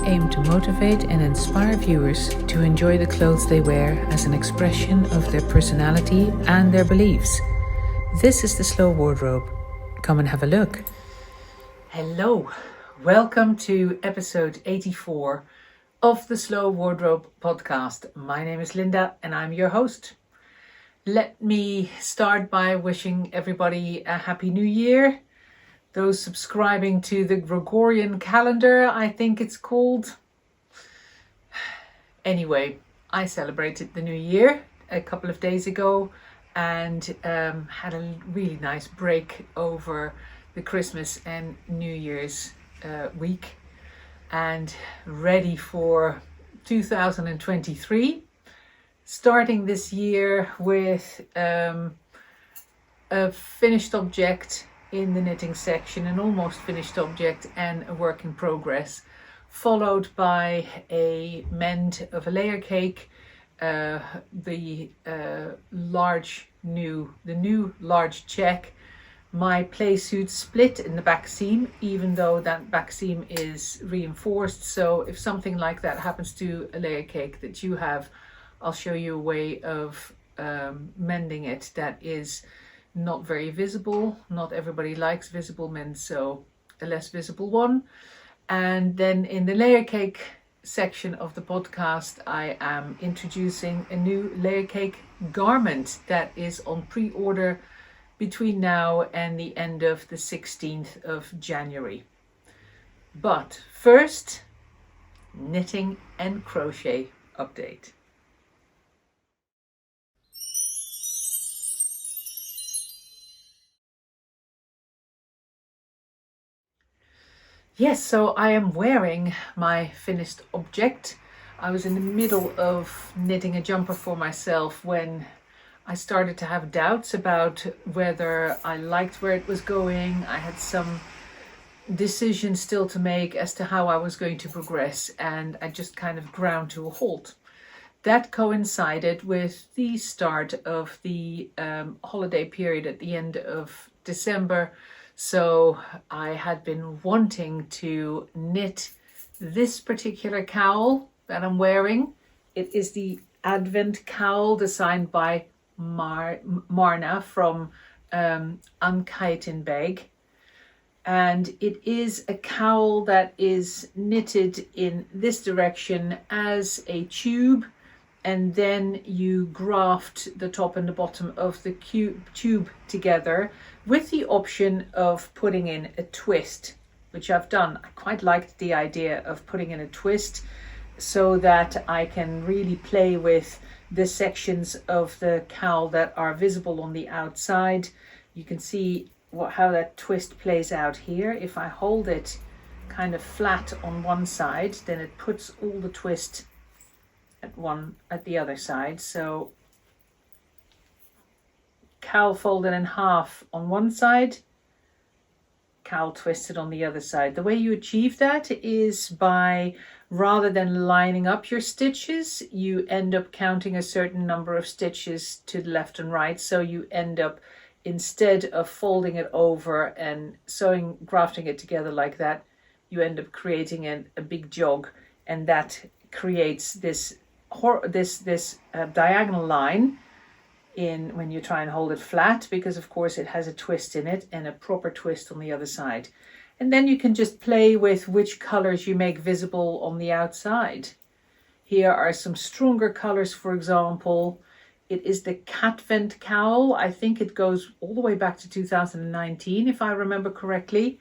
aim to motivate and inspire viewers to enjoy the clothes they wear as an expression of their personality and their beliefs. This is the Slow Wardrobe. Come and have a look. Hello, welcome to episode 84 of the Slow Wardrobe podcast. My name is Linda and I'm your host. Let me start by wishing everybody a happy new year. Those subscribing to the Gregorian calendar, I think it's called. Anyway, I celebrated the new year a couple of days ago and had a really nice break over the Christmas and New Year's week, and ready for 2023. Starting this year with a finished object in the knitting section, an almost finished object and a work in progress, followed by a mend of a layer cake, the new large check, my play suit split in the back seam, even though that back seam is reinforced. So if something like that happens to a layer cake that you have, I'll show you a way of mending it that is not very visible. Not everybody likes visible mends, so a less visible one. And then in the layer cake section of the podcast, I am introducing a new layer cake garment that is on pre-order between now and the end of the 16th of January. But first, knitting and crochet update. Yes, so I am wearing my finished object. I was in the middle of knitting a jumper for myself when I started to have doubts about whether I liked where it was going. I had some decisions still to make as to how I was going to progress, and I just kind of ground to a halt. That coincided with the start of the holiday period at the end of December. So I had been wanting to knit this particular cowl that I'm wearing. It is the Advent cowl designed by Marna from Untitled. And it is a cowl that is knitted in this direction as a tube, and then you graft the top and the bottom of the tube together with the option of putting in a twist, which I've done. I quite liked the idea of putting in a twist so that I can really play with the sections of the cowl that are visible on the outside. You can see how that twist plays out here. If I hold it kind of flat on one side, then it puts all the twist at the other side. So cowl folded in half on one side, cowl twisted on the other side. The way you achieve that is by, rather than lining up your stitches, you end up counting a certain number of stitches to the left and right. So you end up, instead of folding it over and grafting it together like that, you end up creating a big jog, and that creates this diagonal line in when you try and hold it flat, because of course it has a twist in it and a proper twist on the other side. And then you can just play with which colors you make visible on the outside. Here are some stronger colors, for example. It is the Catvent cowl. I think it goes all the way back to 2019, if I remember correctly.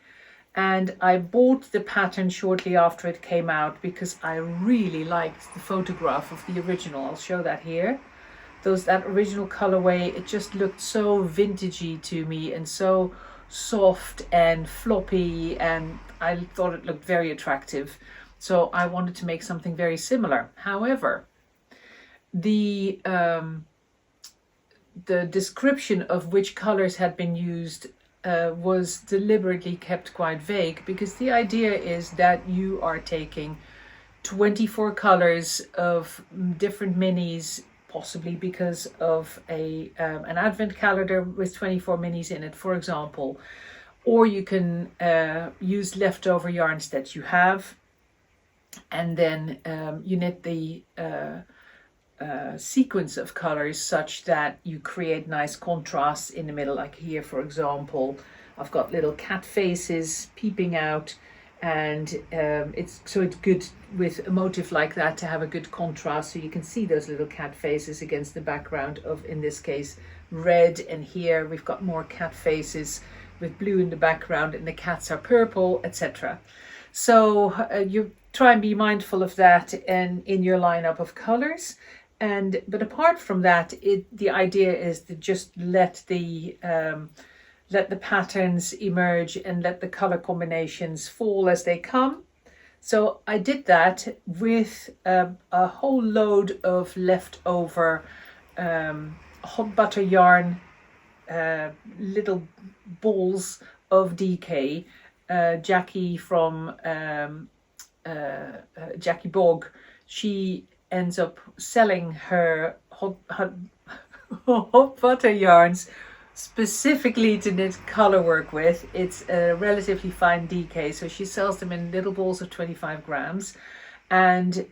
And I bought the pattern shortly after it came out because I really liked the photograph of the original. I'll show that here. That original colorway, it just looked so vintagey to me and so soft and floppy, and I thought it looked very attractive. So I wanted to make something very similar. However, the description of which colors had been used was deliberately kept quite vague, because the idea is that you are taking 24 colors of different minis, possibly because of an advent calendar with 24 minis in it, for example. Or you can use leftover yarns that you have. and then you knit the sequence of colors such that you create nice contrasts in the middle. Like here, for example, I've got little cat faces peeping out, and it's good with a motif like that to have a good contrast, so you can see those little cat faces against the background of, in this case, red, and here we've got more cat faces with blue in the background and the cats are purple, etc. So you try and be mindful of that and in your lineup of colors. But apart from that, the idea is to just let the patterns emerge and let the color combinations fall as they come. So I did that with a whole load of leftover hot butter yarn, little balls of DK. Jackie from Jackie Bog, she ends up selling her hot butter yarns specifically to knit color work with. It's a relatively fine DK, so she sells them in little balls of 25 grams. And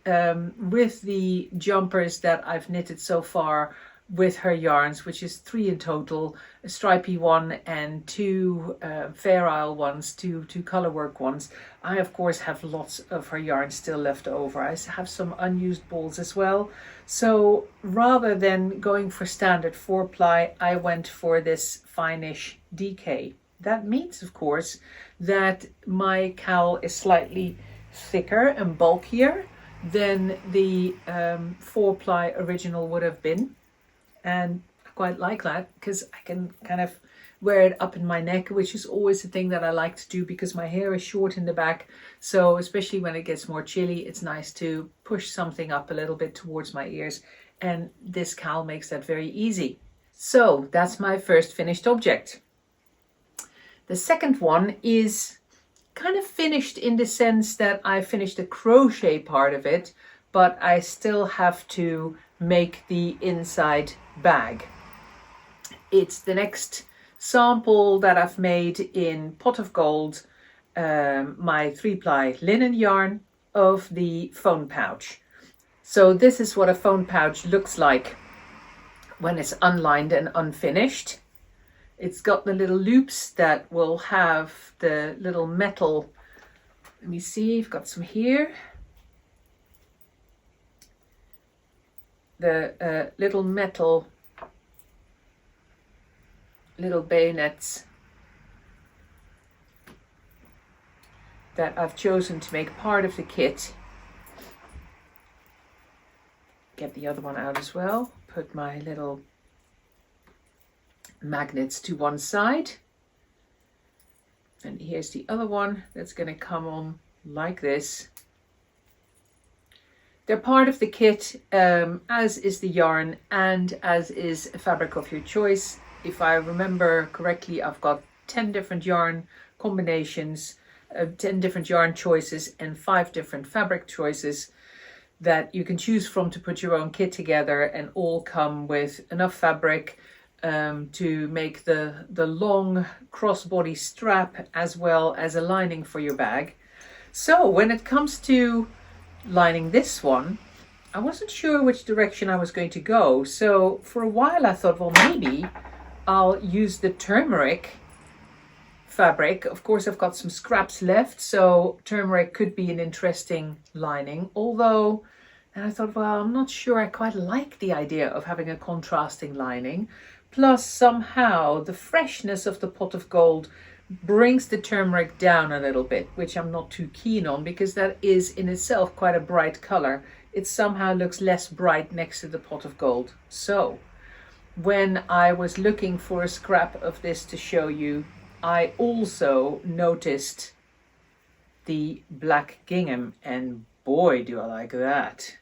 with the jumpers that I've knitted so far with her yarns, which is 3 in total, a stripy one and 2 Fair Isle ones, two color work ones, I of course have lots of her yarn still left over. I have some unused balls as well. So rather than going for standard 4-ply, I went for this finish DK. That means, of course, that my cowl is slightly thicker and bulkier than the 4-ply original would have been. And I quite like that because I can kind of wear it up in my neck, which is always the thing that I like to do because my hair is short in the back. So especially when it gets more chilly, it's nice to push something up a little bit towards my ears. And this cowl makes that very easy. So that's my first finished object. The second one is kind of finished in the sense that I finished the crochet part of it, but I still have to make the inside bag. It's the next sample that I've made in Pot of Gold, my 3-ply linen yarn of the phone pouch. So this is what a phone pouch looks like when it's unlined and unfinished. It's got the little loops that will have the little metal. Let me see, I've got some here. The little metal, little bayonets that I've chosen to make part of the kit. Get the other one out as well. Put my little magnets to one side. And here's the other one that's going to come on like this. They're part of the kit, as is the yarn and as is a fabric of your choice. If I remember correctly, I've got 10 different yarn combinations, 10 different yarn choices and 5 different fabric choices that you can choose from to put your own kit together, and all come with enough fabric to make the long crossbody strap as well as a lining for your bag. So when it comes to lining this one, I wasn't sure which direction I was going to go. So for a while I thought, well, maybe I'll use the turmeric fabric. Of course, I've got some scraps left, so turmeric could be an interesting lining. Although, and I thought, well, I'm not sure I quite like the idea of having a contrasting lining. Plus, somehow the freshness of the Pot of Gold brings the turmeric down a little bit, which I'm not too keen on because that is in itself quite a bright color. It somehow looks less bright next to the Pot of Gold. So when I was looking for a scrap of this to show you, I also noticed the black gingham, and boy do I like that.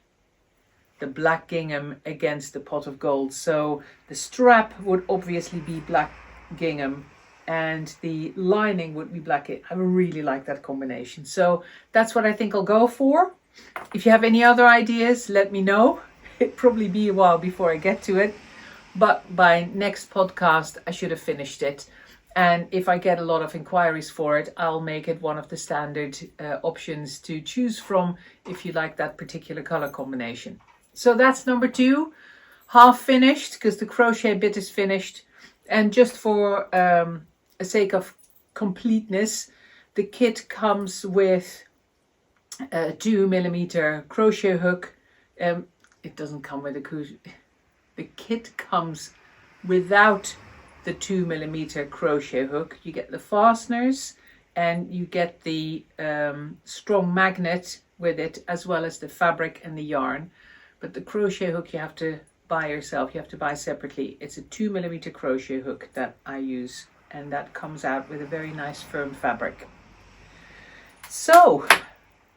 The black gingham against the Pot of Gold. So the strap would obviously be black gingham and the lining would be black. I really like that combination. So that's what I think I'll go for. If you have any other ideas, let me know. It'll probably be a while before I get to it, but by next podcast I should have finished it. And if I get a lot of inquiries for it, I'll make it one of the standard options to choose from if you like that particular color combination. So that's number 2, half finished, because the crochet bit is finished. And just for a sake of completeness, the kit comes with a 2mm crochet hook. It doesn't come with the kit comes without the 2mm crochet hook. You get the fasteners and you get the strong magnet with it, as well as the fabric and the yarn. But the crochet hook you have to buy yourself, you have to buy separately. It's a 2mm crochet hook that I use, and that comes out with a very nice firm fabric. So,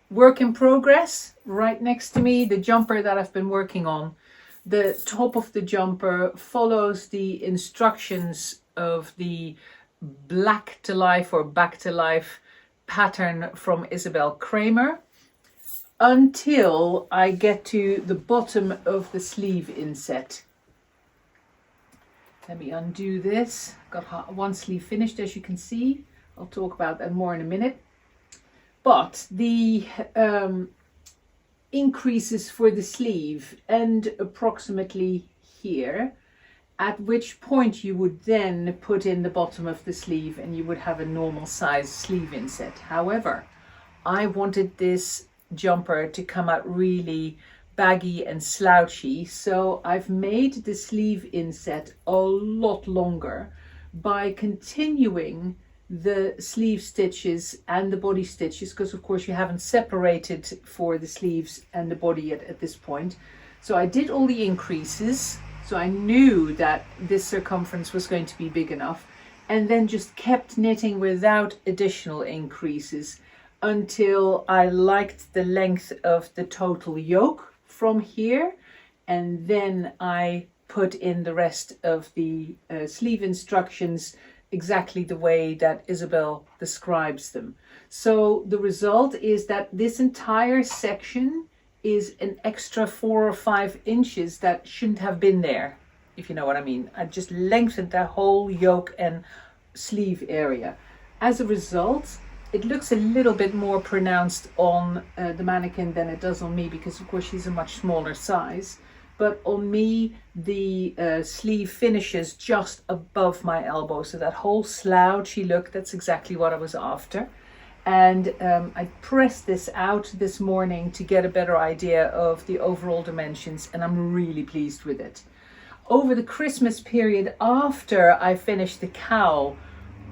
work in progress. Right next to me, the jumper that I've been working on. The top of the jumper follows the instructions of the Black to Life or Back to Life pattern from Isabel Kramer, until I get to the bottom of the sleeve inset. Let me undo this. Got one sleeve finished, as you can see. I'll talk about that more in a minute. But the increases for the sleeve end approximately here, at which point you would then put in the bottom of the sleeve and you would have a normal size sleeve inset. However, I wanted this jumper to come out really baggy and slouchy, so I've made the sleeve inset a lot longer by continuing the sleeve stitches and the body stitches, because of course you haven't separated for the sleeves and the body yet at this point. So I did all the increases, so I knew that this circumference was going to be big enough, and then just kept knitting without additional increases until I liked the length of the total yoke from here, and then I put in the rest of the sleeve instructions exactly the way that Isabel describes them. So the result is that this entire section is an extra 4 or 5 inches that shouldn't have been there, if you know what I mean. I just lengthened the whole yoke and sleeve area. As a result, it looks a little bit more pronounced on the mannequin than it does on me, because of course she's a much smaller size. But on me, the sleeve finishes just above my elbow. So that whole slouchy look, that's exactly what I was after. And I pressed this out this morning to get a better idea of the overall dimensions, and I'm really pleased with it. Over the Christmas period, after I finished the cowl,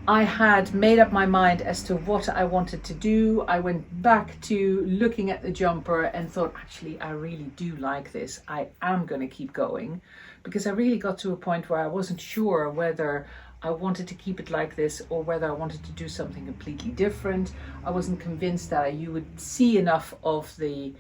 I had made up my mind as to what I wanted to do. I went back to looking at the jumper and thought, actually, I really do like this. I am going to keep going, because I really got to a point where I wasn't sure whether I wanted to keep it like this or whether I wanted to do something completely different. I wasn't convinced that you would see enough of the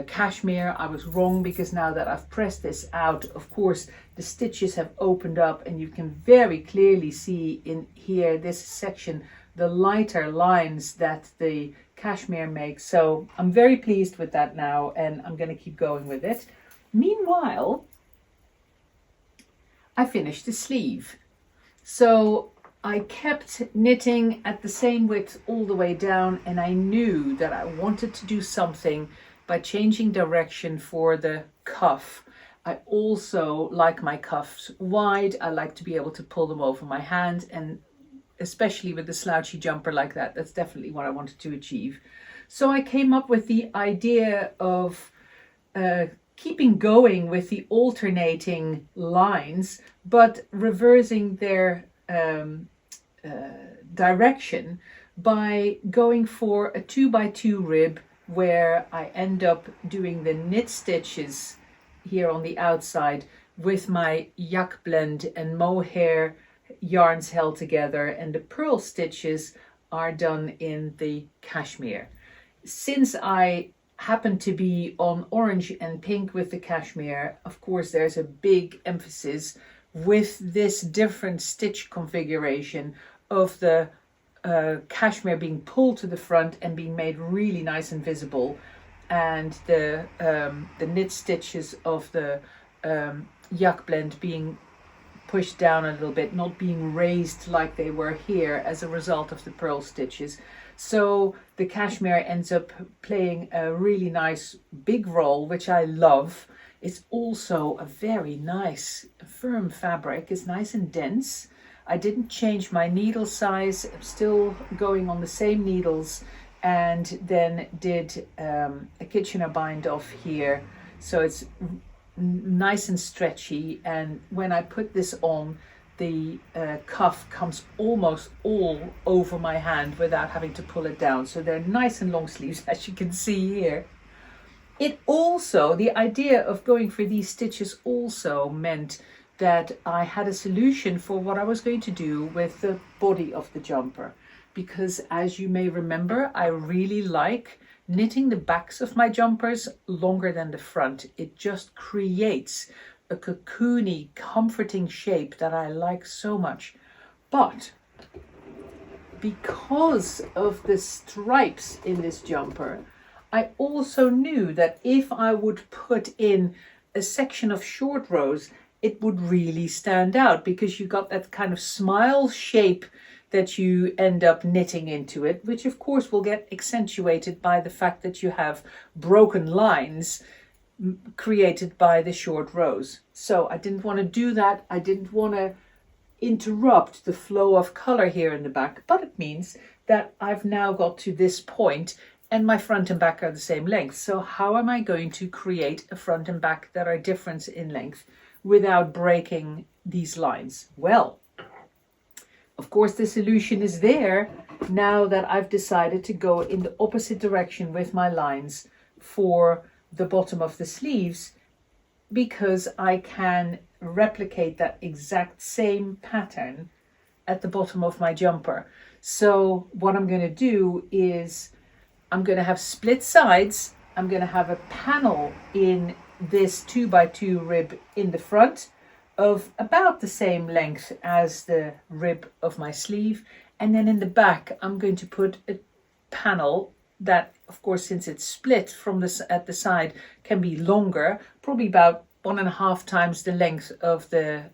cashmere. I was wrong, because now that I've pressed this out, of course, the stitches have opened up and you can very clearly see in here, this section, the lighter lines that the cashmere makes. So I'm very pleased with that now, and I'm going to keep going with it. Meanwhile, I finished the sleeve. So I kept knitting at the same width all the way down, and I knew that I wanted to do something by changing direction for the cuff. I also like my cuffs wide. I like to be able to pull them over my hand, and especially with the slouchy jumper like that, that's definitely what I wanted to achieve. So I came up with the idea of keeping going with the alternating lines, but reversing their direction by going for a 2x2 rib, where I end up doing the knit stitches here on the outside with my yak blend and mohair yarns held together, and the purl stitches are done in the cashmere. Since I happen to be on orange and pink with the cashmere, of course there's a big emphasis with this different stitch configuration of the cashmere being pulled to the front and being made really nice and visible, and the knit stitches of the yak blend being pushed down a little bit, not being raised like they were here as a result of the purl stitches. So the cashmere ends up playing a really nice big role, which I love. It's also a very nice firm fabric. It's nice and dense. I didn't change my needle size. I'm still going on the same needles, and then did a Kitchener bind off here. So it's nice and stretchy, and when I put this on, the cuff comes almost all over my hand without having to pull it down. So they're nice and long sleeves, as you can see here. It also, the idea of going for these stitches also meant that I had a solution for what I was going to do with the body of the jumper. Because as you may remember, I really like knitting the backs of my jumpers longer than the front. It just creates a cocoony, comforting shape that I like so much. But because of the stripes in this jumper, I also knew that if I would put in a section of short rows, it would really stand out, because you got that kind of smile shape that you end up knitting into it, which of course will get accentuated by the fact that you have broken lines created by the short rows. So I didn't want to do that. I didn't want to interrupt the flow of color here in the back, but it means that I've now got to this point and my front and back are the same length. So how am I going to create a front and back that are different in length without breaking these lines? Well, of course, the solution is there now that I've decided to go in the opposite direction with my lines for the bottom of the sleeves, because I can replicate that exact same pattern at the bottom of my jumper. So what I'm going to do is I'm going to have split sides. I'm going to have a panel in this 2x2 rib in the front of about the same length as the rib of my sleeve, and then in the back I'm going to put a panel that, of course, since it's split from this at the side, can be longer, probably about 1.5 times the length of the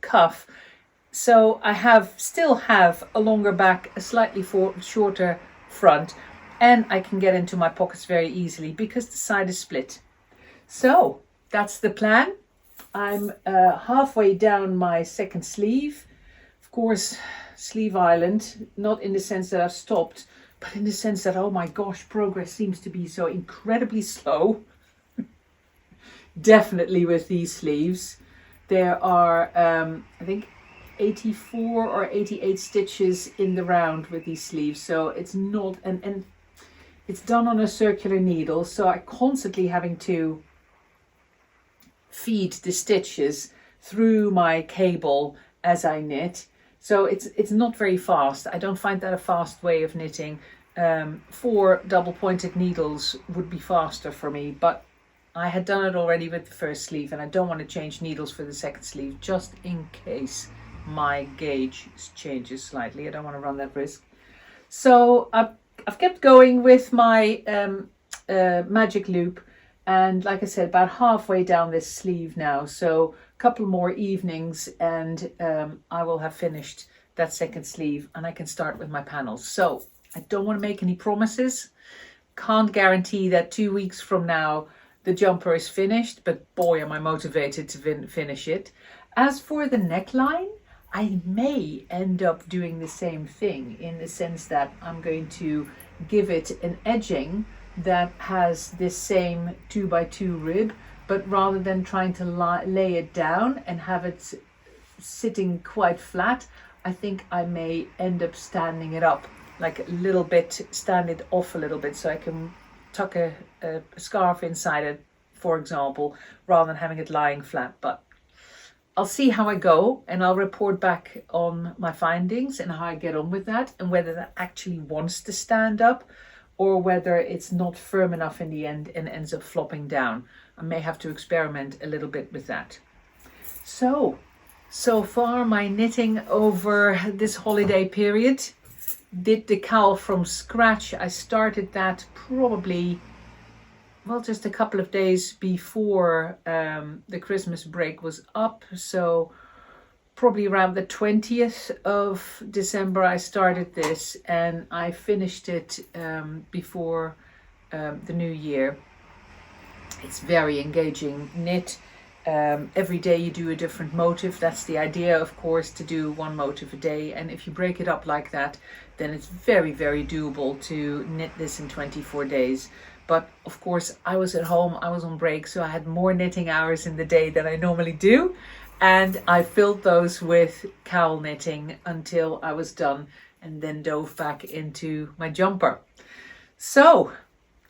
cuff. So I still have a longer back, a slightly shorter front, and I can get into my pockets very easily because the side is split. So that's the plan. I'm halfway down my second sleeve. Of course, Sleeve Island, not in the sense that I've stopped, but in the sense that, oh my gosh, progress seems to be so incredibly slow. Definitely with these sleeves. There are, I think, 84 or 88 stitches in the round with these sleeves. So it's not, and it's done on a circular needle. So I'm constantly having to feed the stitches through my cable as I knit. So it's not very fast. I don't find that a fast way of knitting. 4 double pointed needles would be faster for me, but I had done it already with the first sleeve and I don't want to change needles for the second sleeve just in case my gauge changes slightly. I don't want to run that risk. So I've kept going with my magic loop. And like I said, about halfway down this sleeve now. So a couple more evenings and I will have finished that second sleeve and I can start with my panels. So I don't want to make any promises. Can't guarantee that 2 weeks from now the jumper is finished, but boy, am I motivated to finish it. As for the neckline, I may end up doing the same thing in the sense that I'm going to give it an edging that has this same 2x2 rib, but rather than trying to lay it down and have it sitting quite flat, I think I may end up standing it up like a little bit, stand it off a little bit so I can tuck a scarf inside it, for example, rather than having it lying flat. But I'll see how I go and I'll report back on my findings and how I get on with that and whether that actually wants to stand up or whether it's not firm enough in the end and ends up flopping down. I may have to experiment a little bit with that. So far my knitting over this holiday period. Did the cowl from scratch. I started that probably, well, just a couple of days before the Christmas break was up. So probably around the 20th of December I started this, and I finished it before the new year. It's very engaging knit. Every day you do a different motif. That's the idea, of course, to do one motif a day, and if you break it up like that, then it's very, very doable to knit this in 24 days. But of course, I was at home, I was on break, so I had more knitting hours in the day than I normally do, and I filled those with cowl knitting until I was done, and then dove back into my jumper. So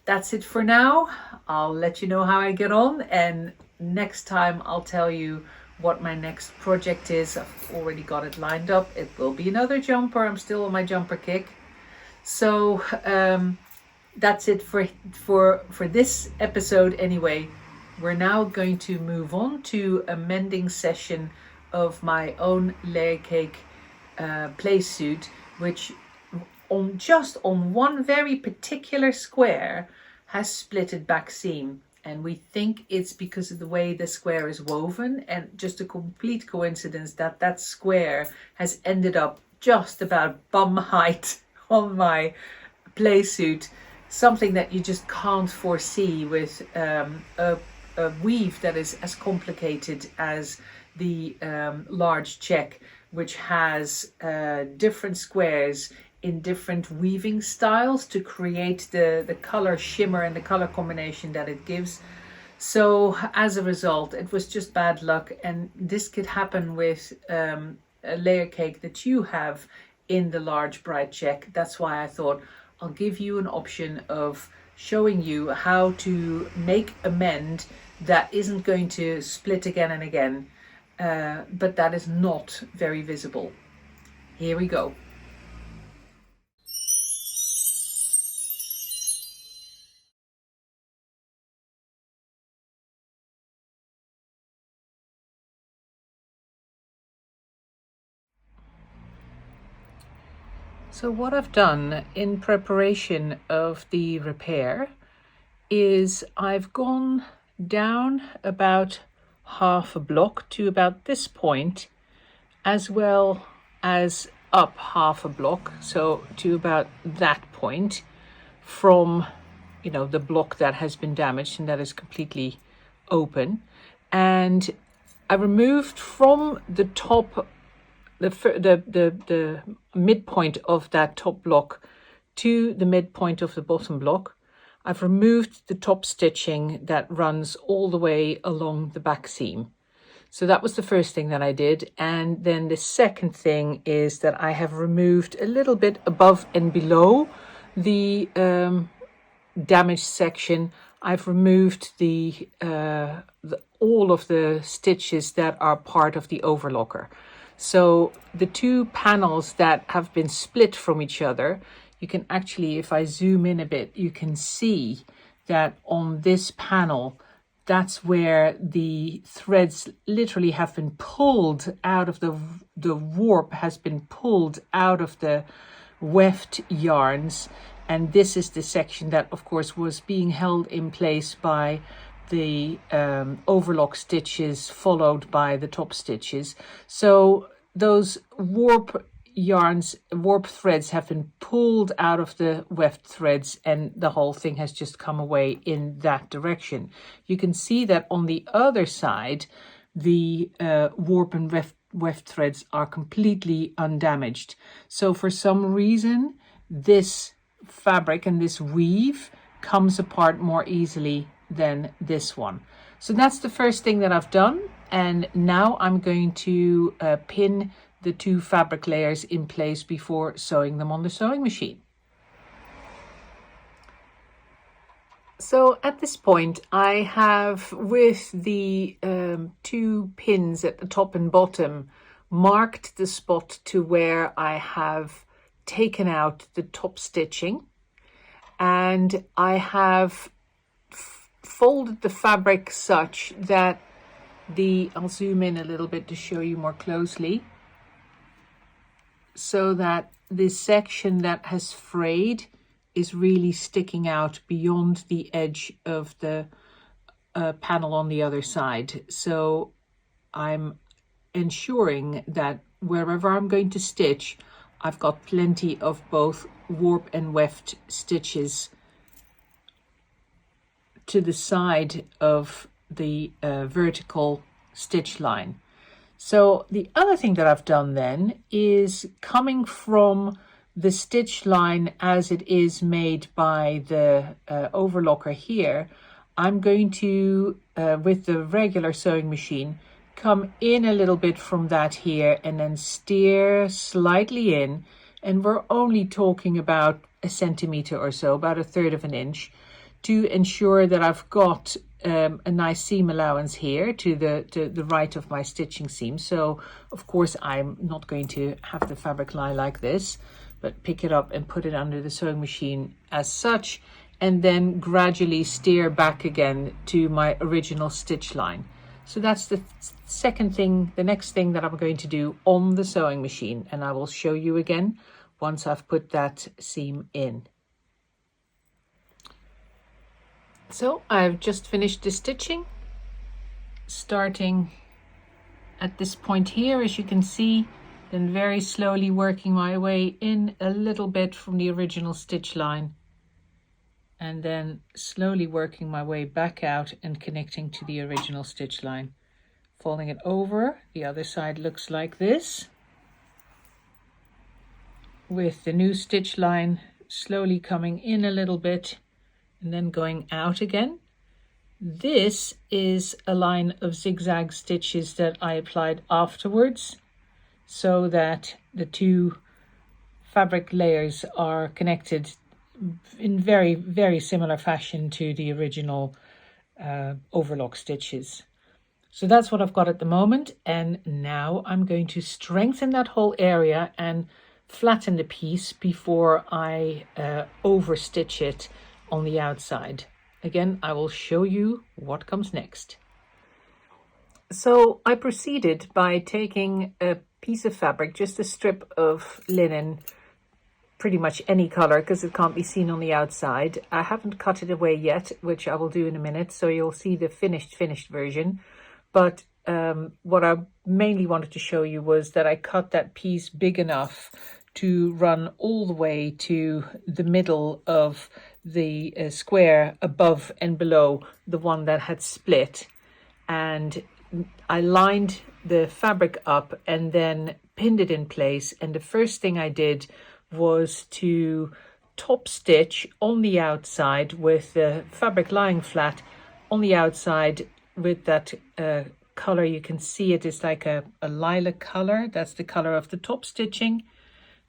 that's it for now. I'll let you know how I get on, and next time I'll tell you what my next project is. I've already got it lined up. It will be another jumper. I'm still on my jumper kick. So that's it for this episode anyway. We're now going to move on to a mending session of my own Layercake play suit, which just on one very particular square has splitted back seam, and we think it's because of the way the square is woven, and just a complete coincidence that that square has ended up just about bum height on my play suit, something that you just can't foresee with a weave that is as complicated as the large check, which has different squares in different weaving styles to create the color shimmer and the color combination that it gives. So as a result, it was just bad luck, and this could happen with a layer cake that you have in the large bright check. That's why I thought I'll give you an option of showing you how to make a mend that isn't going to split again and again, but that is not very visible. Here we go. So what I've done in preparation of the repair is I've gone down about half a block to about this point, as well as up half a block, so to about that point from, you know, the block that has been damaged and that is completely open. And I removed from the top the midpoint of that top block to the midpoint of the bottom block. I've removed the top stitching that runs all the way along the back seam. So that was the first thing that I did. And then the second thing is that I have removed a little bit above and below the damaged section. I've removed all of the stitches that are part of the overlocker. So the two panels that have been split from each other, you can actually, if I zoom in a bit, you can see that on this panel, that's where the threads literally have been pulled out of the warp has been pulled out of the weft yarns. And this is the section that, of course, was being held in place by the overlock stitches followed by the top stitches. So those warp threads have been pulled out of the weft threads, and the whole thing has just come away in that direction. You can see that on the other side, the warp and weft threads are completely undamaged. So for some reason, this fabric and this weave comes apart more easily than this one. So that's the first thing that I've done, and now I'm going to pin the two fabric layers in place before sewing them on the sewing machine. So at this point I have, with the two pins at the top and bottom, marked the spot to where I have taken out the top stitching, and I have folded the fabric such that I'll zoom in a little bit to show you more closely, so that this section that has frayed is really sticking out beyond the edge of the panel on the other side. So I'm ensuring that wherever I'm going to stitch, I've got plenty of both warp and weft stitches to the side of the vertical stitch line. So the other thing that I've done then is coming from the stitch line as it is made by the overlocker here, I'm going to, with the regular sewing machine, come in a little bit from that here and then steer slightly in, and we're only talking about a centimetre or so, about 1/3 of an inch, to ensure that I've got a nice seam allowance here to the right of my stitching seam. So of course I'm not going to have the fabric lie like this, but pick it up and put it under the sewing machine as such, and then gradually steer back again to my original stitch line. So that's the second thing, the next thing that I'm going to do on the sewing machine, and I will show you again once I've put that seam in. So I've just finished the stitching, starting at this point here, as you can see, then very slowly working my way in a little bit from the original stitch line, and then slowly working my way back out and connecting to the original stitch line. Folding it over, the other side looks like this, with the new stitch line slowly coming in a little bit and then going out again. This is a line of zigzag stitches that I applied afterwards, so that the two fabric layers are connected in very, very similar fashion to the original overlock stitches. So that's what I've got at the moment, and now I'm going to strengthen that whole area and flatten the piece before I overstitch it on the outside. Again, I will show you what comes next. So I proceeded by taking a piece of fabric, just a strip of linen, pretty much any color because it can't be seen on the outside. I haven't cut it away yet, which I will do in a minute, so you'll see the finished version. But what I mainly wanted to show you was that I cut that piece big enough to run all the way to the middle of the square above and below the one that had split, and I lined the fabric up and then pinned it in place. And the first thing I did was to top stitch on the outside with the fabric lying flat on the outside with that color. You can see it is like a lilac color. That's the color of the top stitching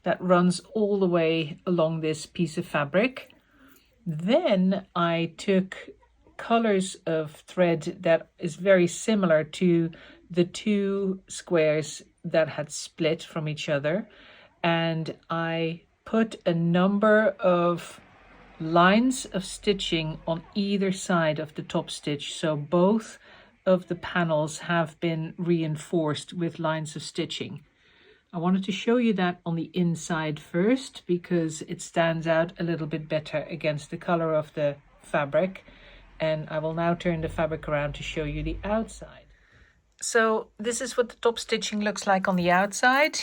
that runs all the way along this piece of fabric. Then I took colors of thread that is very similar to the two squares that had split from each other, and I put a number of lines of stitching on either side of the top stitch, so both of the panels have been reinforced with lines of stitching. I wanted to show you that on the inside first because it stands out a little bit better against the color of the fabric, and I will now turn the fabric around to show you the outside. So this is what the top stitching looks like on the outside,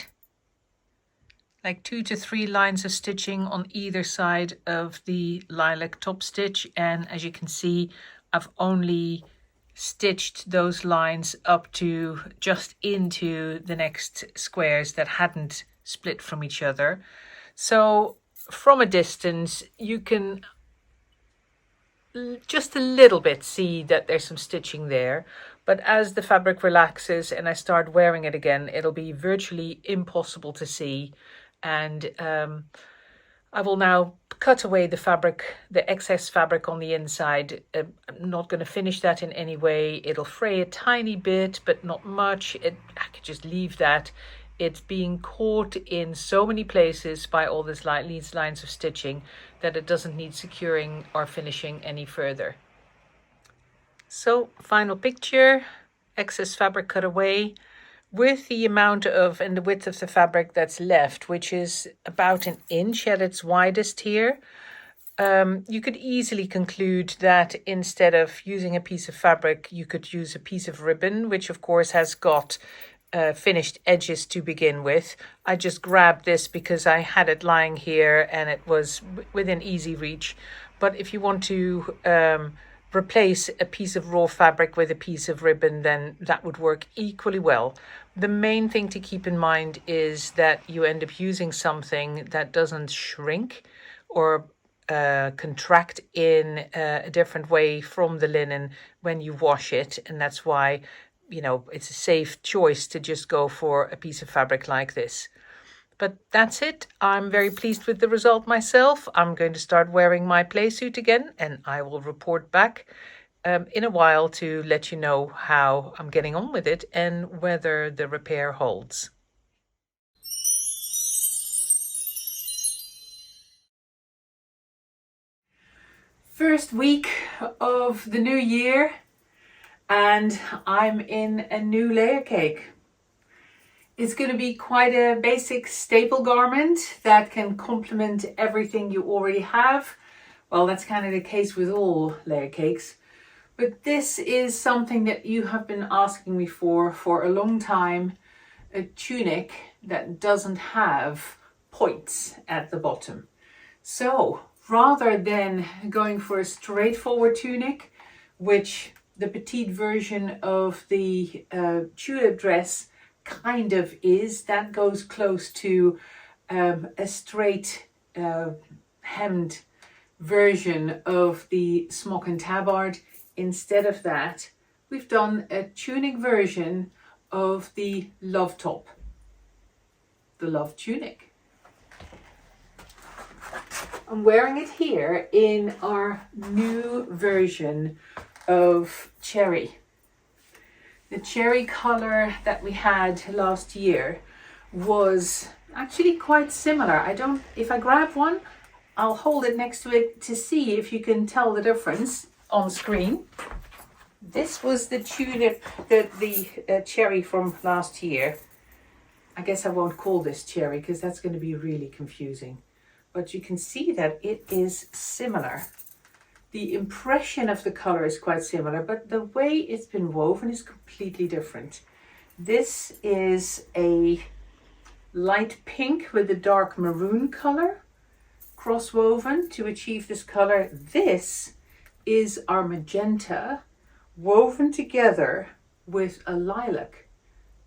like 2 to 3 lines of stitching on either side of the lilac top stitch, and as you can see, I've only stitched those lines up to just into the next squares that hadn't split from each other. So from a distance you can just a little bit see that there's some stitching there, but as the fabric relaxes and I start wearing it again, it'll be virtually impossible to see. And I will now cut away the fabric, the excess fabric on the inside. I'm not going to finish that in any way. It'll fray a tiny bit, but not much. I could just leave that. It's being caught in so many places by all these lines of stitching that it doesn't need securing or finishing any further. So final picture, excess fabric cut away, with the amount of and the width of the fabric that's left, which is about 1 inch at its widest here. You could easily conclude that instead of using a piece of fabric, you could use a piece of ribbon, which of course has got finished edges to begin with. I just grabbed this because I had it lying here and it was within easy reach. But if you want to replace a piece of raw fabric with a piece of ribbon, then that would work equally well. The main thing to keep in mind is that you end up using something that doesn't shrink or contract in a different way from the linen when you wash it, and that's why, you know, it's a safe choice to just go for a piece of fabric like this. But that's it. I'm very pleased with the result myself. I'm going to start wearing my play suit again, and I will report back in a while to let you know how I'm getting on with it and whether the repair holds. First week of the new year, and I'm in a new layer cake. It's going to be quite a basic staple garment that can complement everything you already have. Well, that's kind of the case with all layer cakes. But this is something that you have been asking me for a long time. A tunic that doesn't have points at the bottom. So rather than going for a straightforward tunic, which the petite version of the tulip dress kind of is, that goes close to a straight hemmed version of the smock and tabard. Instead of that, we've done a tunic version of the love top, the love tunic. I'm wearing it here in our new version of cherry. The cherry color that we had last year was actually quite similar. If I grab one, I'll hold it next to it to see if you can tell the difference on screen. This was the tulip, the cherry from last year. I guess I won't call this cherry because that's going to be really confusing. But you can see that it is similar. The impression of the color is quite similar, but the way it's been woven is completely different. This is a light pink with a dark maroon color, cross woven to achieve this color. This is our magenta woven together with a lilac,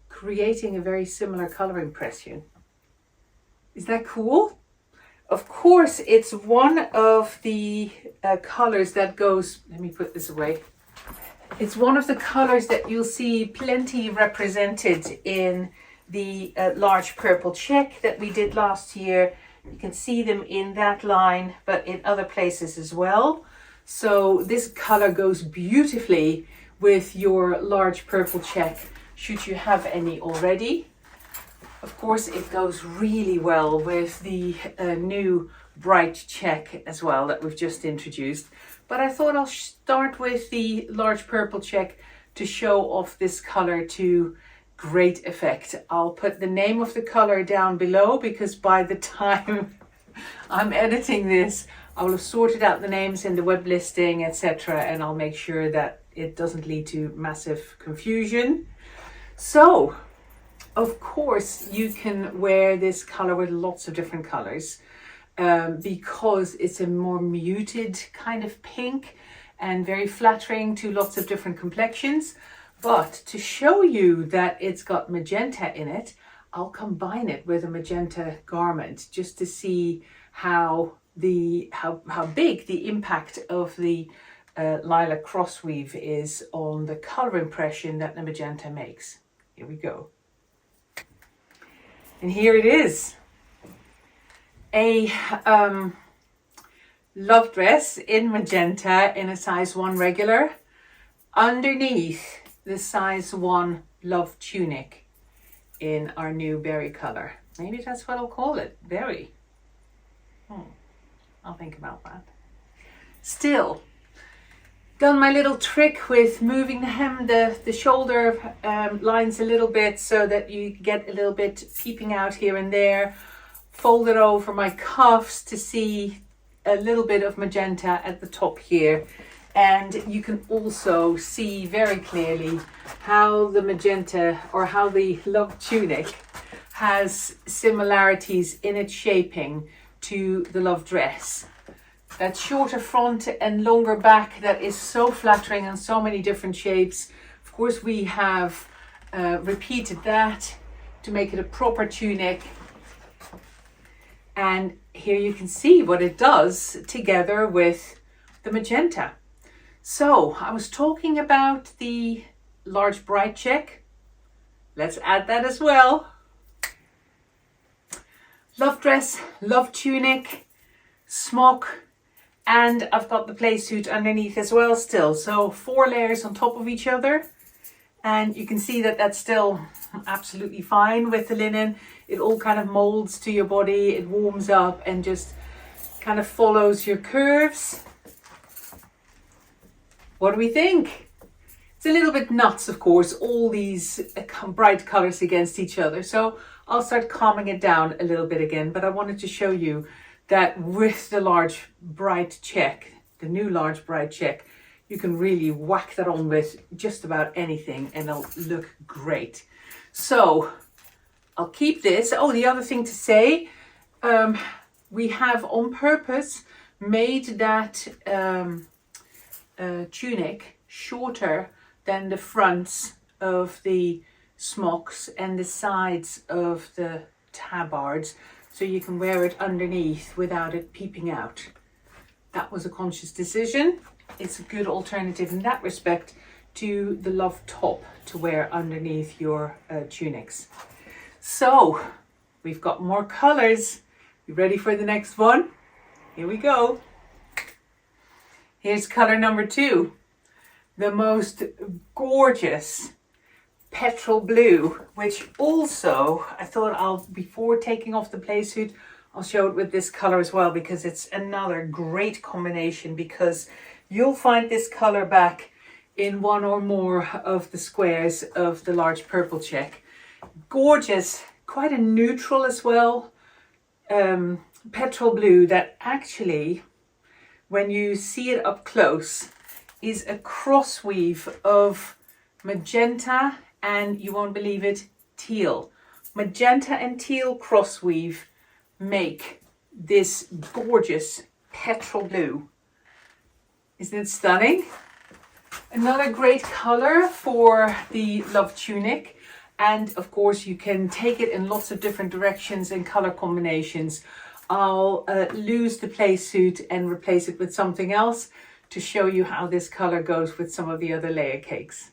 creating a very similar color impression. Is that cool? Of course, it's one of the colors that goes, let me put this away. It's one of the colors that you'll see plenty represented in the large purple check that we did last year. You can see them in that line, but in other places as well. So this color goes beautifully with your large purple check, should you have any already. Of course, it goes really well with the new bright check as well that we've just introduced. But I thought I'll start with the large purple check to show off this color to great effect. I'll put the name of the color down below because by the time I'm editing this, I will have sorted out the names in the web listing, etc. And I'll make sure that it doesn't lead to massive confusion. So, of course, you can wear this color with lots of different colors because it's a more muted kind of pink and very flattering to lots of different complexions. But to show you that it's got magenta in it, I'll combine it with a magenta garment just to see how big the impact of the lilac cross weave is on the color impression that the magenta makes. Here we go. And here it is. A love dress in magenta in a size 1 regular. Underneath the size 1 love tunic in our new berry color. Maybe that's what I'll call it, berry. I'll think about that. Still, done my little trick with moving the hem, the shoulder lines a little bit so that you get a little bit peeping out here and there. Fold it over my cuffs to see a little bit of magenta at the top here. And you can also see very clearly how the magenta, or how the Love Tunic, has similarities in its shaping to the Love Dress. That shorter front and longer back that is so flattering in so many different shapes. Of course, we have repeated that to make it a proper tunic. And here you can see what it does together with the magenta. So I was talking about the large bright check. Let's add that as well. Love dress, love tunic, smock, and I've got the play suit underneath as well still. So 4 layers on top of each other. And you can see that that's still absolutely fine with the linen. It all kind of molds to your body. It warms up and just kind of follows your curves. What do we think? It's a little bit nuts, of course, all these bright colors against each other. So I'll start calming it down a little bit again, but I wanted to show you that with the large bright check, the new large bright check, you can really whack that on with just about anything and it'll look great. So I'll keep this. Oh, the other thing to say, we have on purpose made that tunic shorter than the fronts of the smocks and the sides of the tabards, so you can wear it underneath without it peeping out. That was a conscious decision. It's a good alternative in that respect to the Love top to wear underneath your tunics. So we've got more colors. You ready for the next one? Here we go. Here's color number 2, the most gorgeous petrol blue, which also I thought before taking off the play suit, I'll show it with this color as well, because it's another great combination, because you'll find this color back in one or more of the squares of the large purple check. Gorgeous, quite a neutral as well, petrol blue that actually, when you see it up close, is a cross weave of magenta and, you won't believe it, teal. Magenta and teal cross weave make this gorgeous petrol blue. Isn't it stunning? Another great color for the Love Tunic. And of course you can take it in lots of different directions and color combinations. I'll lose the play suit and replace it with something else to show you how this color goes with some of the other layer cakes.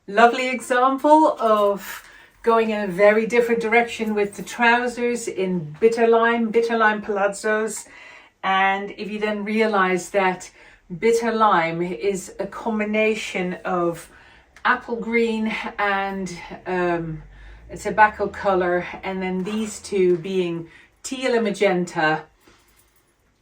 Lovely example of going in a very different direction with the trousers in bitter lime palazzos. And if you then realize that bitter lime is a combination of apple green and a tobacco color, and then these two being teal and magenta,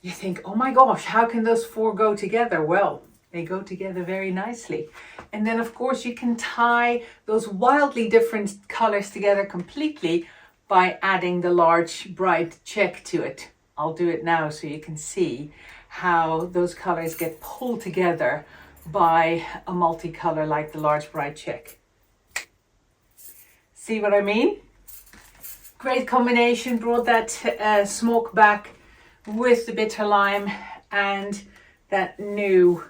you think, oh my gosh, how can those 4 go together? Well, they go together very nicely. And then of course you can tie those wildly different colors together completely by adding the large bright check to it. I'll do it now so you can see how those colors get pulled together by a multicolor like the large bright check. See what I mean? Great combination, brought that smoke back with the bitter lime and that new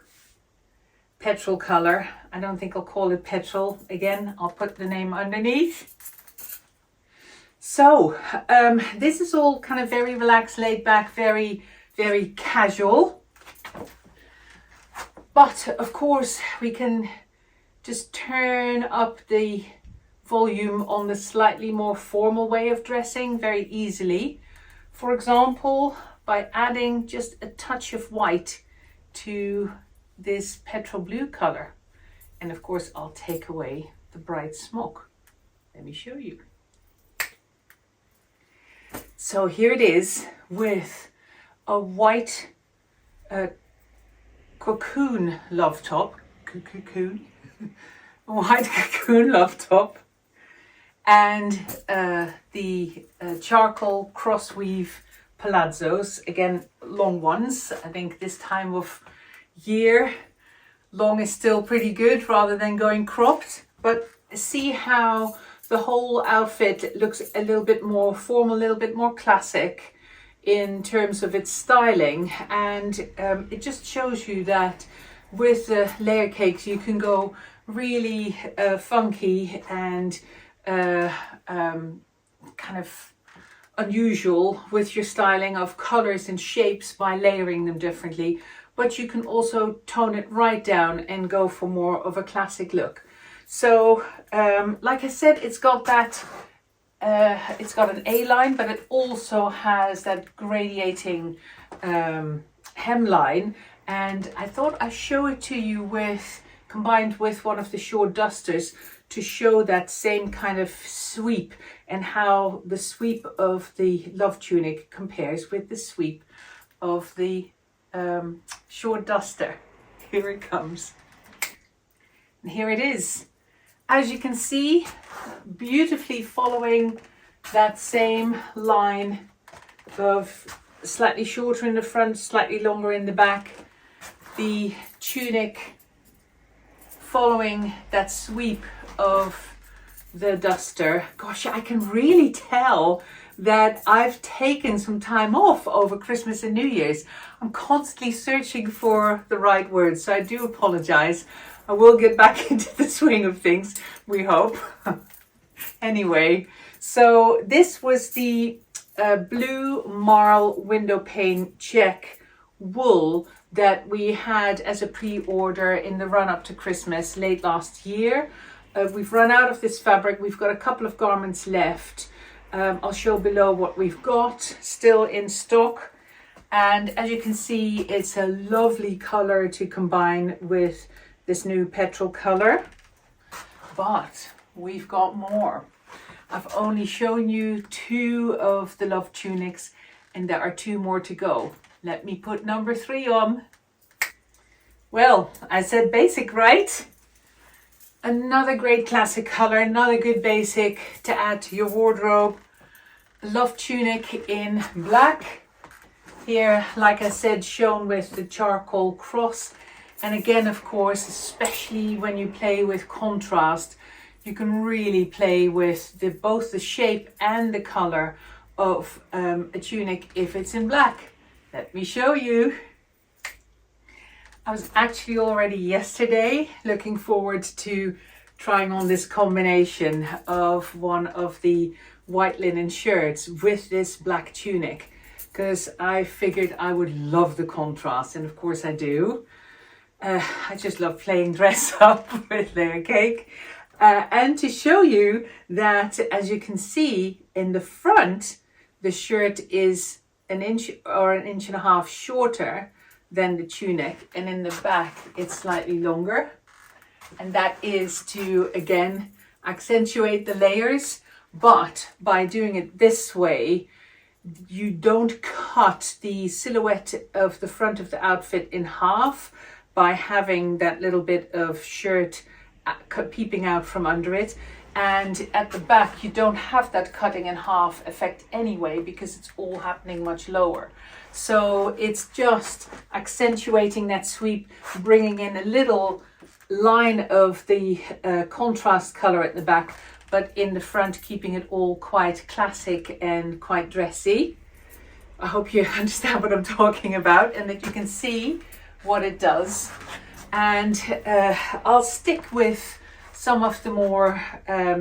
petrol color. I don't think I'll call it petrol again. I'll put the name underneath. So this is all kind of very relaxed, laid back, very, very casual. But of course we can just turn up the volume on the slightly more formal way of dressing very easily. For example, by adding just a touch of white to this petrol blue color. And of course I'll take away the bright smoke. Let me show you. So here it is with a white cocoon love top, white cocoon love top, and the charcoal cross weave palazzos, again long ones. I think this time of year. Long is still pretty good rather than going cropped, but see how the whole outfit looks a little bit more formal, a little bit more classic in terms of its styling. And it just shows you that with the layer cakes you can go really funky and kind of unusual with your styling of colors and shapes by layering them differently, but you can also tone it right down and go for more of a classic look. So like I said, it's got that it's got an A-line, but it also has that gradiating hemline, and I thought I'd show it to you with combined with one of the short dusters to show that same kind of sweep and how the sweep of the love tunic compares with the sweep of the short duster. Here it comes. And here it is. As you can see, beautifully following that same line of slightly shorter in the front, slightly longer in the back. The tunic following that sweep of the duster. Gosh, I can really tell that I've taken some time off over Christmas and New Year's. I'm constantly searching for the right words, so I do apologize. I will get back into the swing of things, we hope. Anyway, so this was the blue marl window pane check wool that we had as a pre-order in the run-up to Christmas late last year. We've run out of this fabric. We've got a couple of garments left. I'll show below what we've got still in stock. And as you can see, it's a lovely color to combine with this new petrol color. But we've got more. I've only shown you 2 of the love tunics and there are 2 more to go. Let me put number 3 on. Well, I said basic, right? Another great classic color, another good basic to add to your wardrobe. Love tunic in black. Here, like I said, shown with the charcoal cross. And again, of course, especially when you play with contrast, you can really play with both the shape and the color of a tunic if it's in black. Let me show you. I was actually already yesterday looking forward to trying on this combination of one of the white linen shirts with this black tunic, because I figured I would love the contrast, and of course I do. I just love playing dress up with Layercake. And to show you that, as you can see in the front, the shirt is an inch or an inch and a half shorter than the tunic, and in the back it's slightly longer, and that is to again accentuate the layers. But by doing it this way, you don't cut the silhouette of the front of the outfit in half by having that little bit of shirt peeping out from under it. And at the back you don't have that cutting in half effect anyway, because it's all happening much lower. So it's just accentuating that sweep, bringing in a little line of the contrast color at the back, but in the front keeping it all quite classic and quite dressy. I hope you understand what I'm talking about and that you can see what it does. And I'll stick with some of the more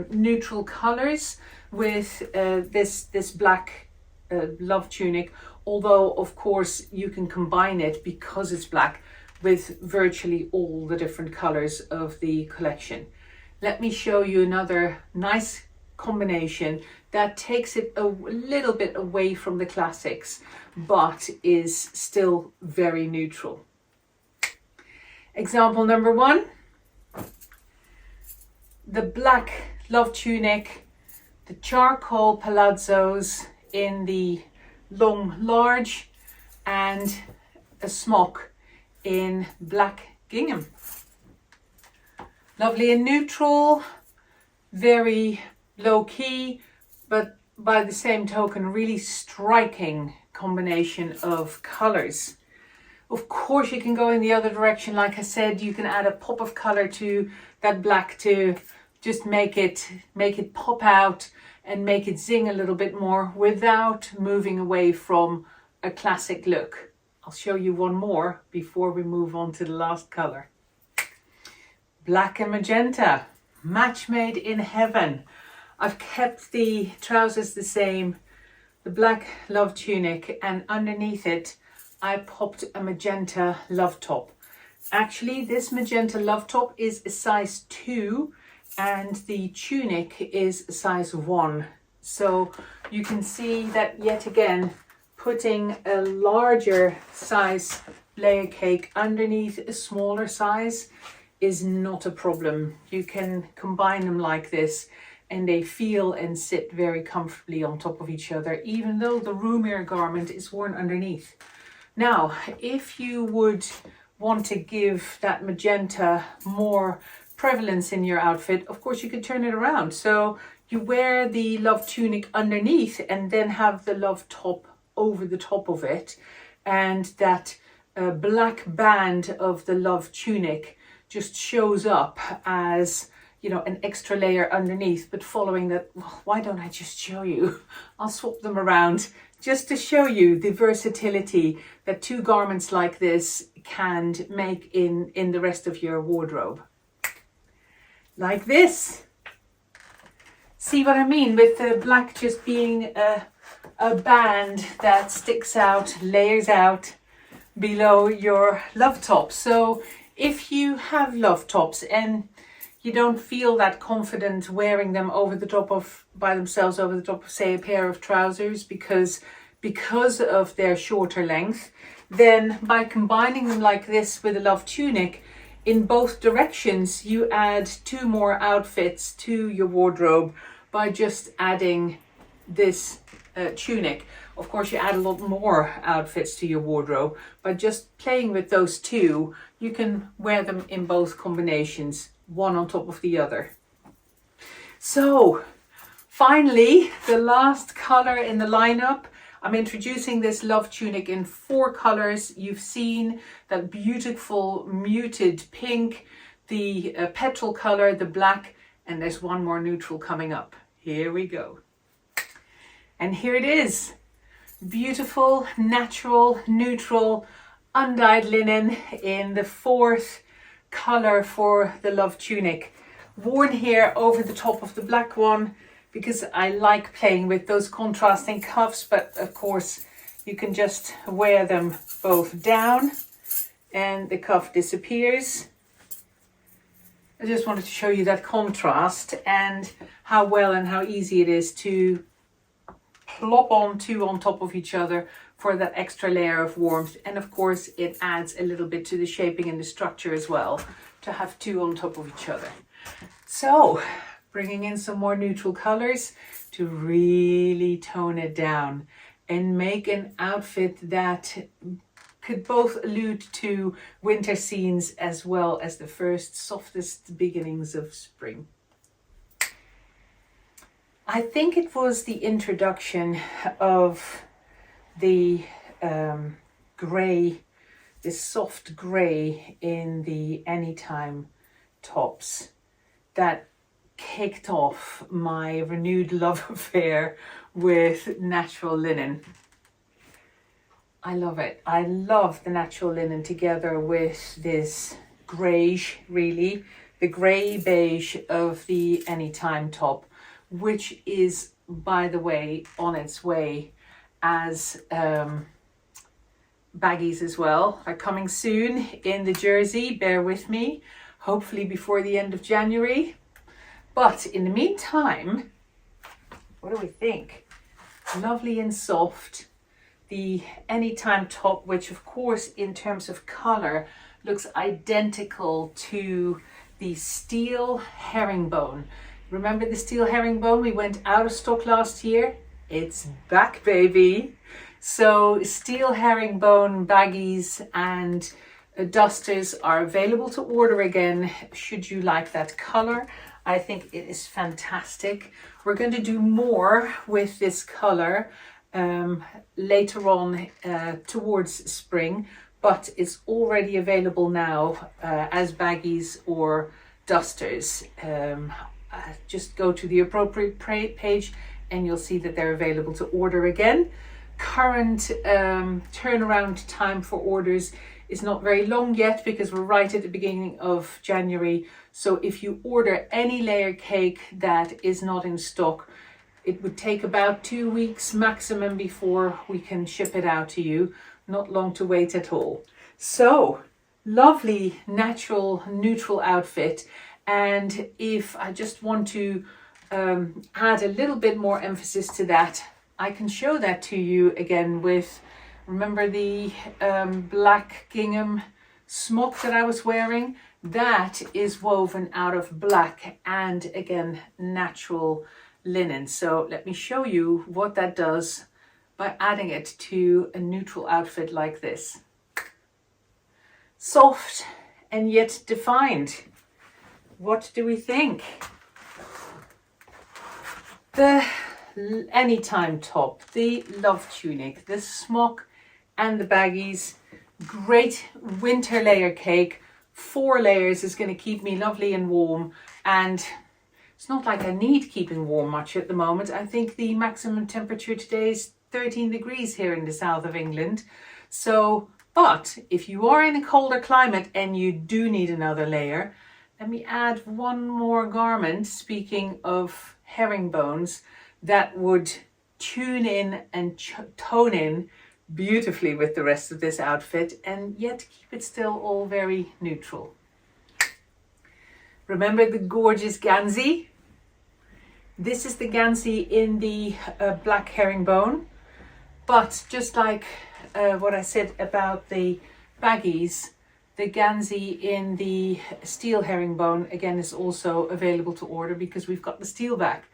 neutral colors with this black love tunic, although of course you can combine it, because it's black, with virtually all the different colors of the collection. Let me show you another nice combination that takes it a little bit away from the classics, but is still very neutral. Example number 1. The black love tunic, the charcoal palazzos in the long large, and a smock in black gingham. Lovely and neutral, very low key, but by the same token really striking combination of colors. Of course you can go in the other direction. Like I said, you can add a pop of color to that black to just make it pop out and make it zing a little bit more without moving away from a classic look. I'll show you one more before we move on to the last color. Black and magenta, match made in heaven. I've kept the trousers the same, the black love tunic, and underneath it I popped a magenta love top. Actually, this magenta love top is a size 2 and the tunic is a size 1. So you can see that yet again, putting a larger size layer cake underneath a smaller size is not a problem. You can combine them like this and they feel and sit very comfortably on top of each other, even though the roomier garment is worn underneath. Now, if you would want to give that magenta more prevalence in your outfit, of course you could turn it around. So you wear the love tunic underneath and then have the love top over the top of it, and that black band of the love tunic just shows up as, you know, an extra layer underneath. But following that, well, why don't I just show you? I'll swap them around just to show you the versatility that 2 garments like this can make in the rest of your wardrobe. Like this. See what I mean with the black just being a band that sticks out, layers out below your love top. So if you have love tops and you don't feel that confident wearing them over the top of, by themselves, over the top of, say, a pair of trousers because of their shorter length, then by combining them like this with a love tunic in both directions, you add 2 more outfits to your wardrobe by just adding this tunic. Of course, you add a lot more outfits to your wardrobe. By just playing with those 2, you can wear them in both combinations, one on top of the other. So finally, the last color in the lineup. I'm introducing this love tunic in 4 colors. You've seen that beautiful muted pink, the petrol color, the black, and there's one more neutral coming up. Here we go. And here it is. Beautiful, natural, neutral, undyed linen in the 4th color for the love tunic. Worn here over the top of the black one because I like playing with those contrasting cuffs, but of course you can just wear them both down and the cuff disappears. I just wanted to show you that contrast and how well and how easy it is to plop on 2 on top of each other for that extra layer of warmth. And of course it adds a little bit to the shaping and the structure as well to have 2 on top of each other. So bringing in some more neutral colors to really tone it down and make an outfit that could both allude to winter scenes as well as the first softest beginnings of spring. I think it was the introduction of the grey, this soft grey in the Anytime tops that kicked off my renewed love affair with natural linen. I love it. I love the natural linen together with this greige, really, the grey beige of the Anytime top, which is, by the way, on its way as baggies as well. Are coming soon in the jersey, bear with me, hopefully before the end of January. But in the meantime, what do we think? Lovely and soft. The Anytime top, which of course in terms of color looks identical to the steel herringbone. Remember the steel herringbone? We went out of stock last year. It's back, baby. So steel herringbone baggies and dusters are available to order again should you like that color. I think it is fantastic. We're going to do more with this color later on towards spring, but it's already available now as baggies or dusters. Just go to the appropriate page and you'll see that they're available to order again. Current turnaround time for orders is not very long yet because we're right at the beginning of January. So if you order any layer cake that is not in stock, it would take about 2 weeks maximum before we can ship it out to you. Not long to wait at all. So lovely natural neutral outfit. And if I just want to add a little bit more emphasis to that, I can show that to you again with, remember the black gingham smock that I was wearing? That is woven out of black and again natural linen. So let me show you what that does by adding it to a neutral outfit like this. Soft and yet defined. What do we think? The anytime top, the love tunic, the smock and the baggies. Great winter layer cake. 4 layers is going to keep me lovely and warm, and it's not like I need keeping warm much at the moment. I think the maximum temperature today is 13 degrees here in the south of England. So, but if you are in a colder climate and you do need another layer, let me add one more garment, speaking of herringbones, that would tune in and tone in beautifully with the rest of this outfit and yet keep it still all very neutral. Remember the gorgeous Gansey? This is the Gansey in the black herringbone, but just like what I said about the baggies, the Gansey in the steel herringbone again is also available to order because we've got the steel back.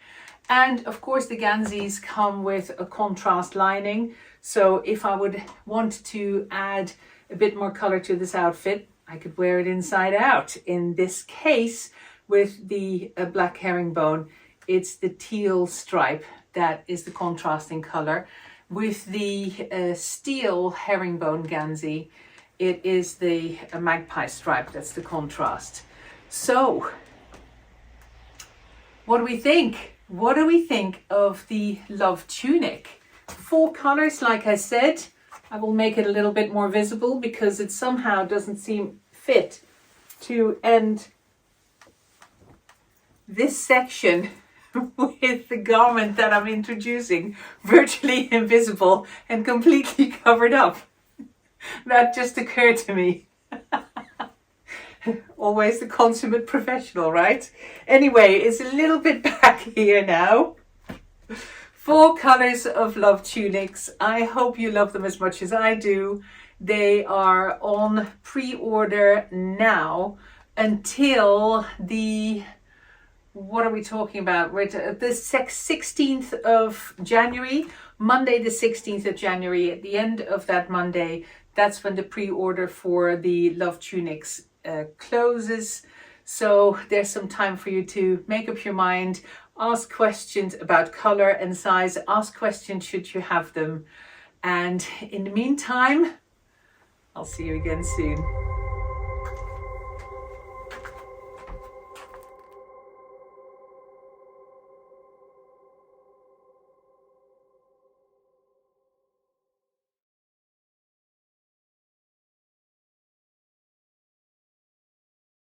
And of course the Ganseys come with a contrast lining. So if I would want to add a bit more color to this outfit, I could wear it inside out. In this case, with the black herringbone, it's the teal stripe that is the contrasting color. With the steel herringbone Gansey, it is the magpie stripe that's the contrast. So, what do we think? What do we think of the love tunic? 4 colors, like I said. I will make it a little bit more visible because it somehow doesn't seem fit to end this section with the garment that I'm introducing virtually invisible and completely covered up. That just occurred to me. Always the consummate professional, right? Anyway, it's a little bit back here now. 4 colors of love tunics. I hope you love them as much as I do. They are on pre-order now until the, what are we talking about? We're at the 16th of January, Monday the 16th of January. At the end of that Monday, that's when the pre-order for the love tunics closes. So there's some time for you to make up your mind, ask questions about color and size, ask questions should you have them. And in the meantime, I'll see you again soon.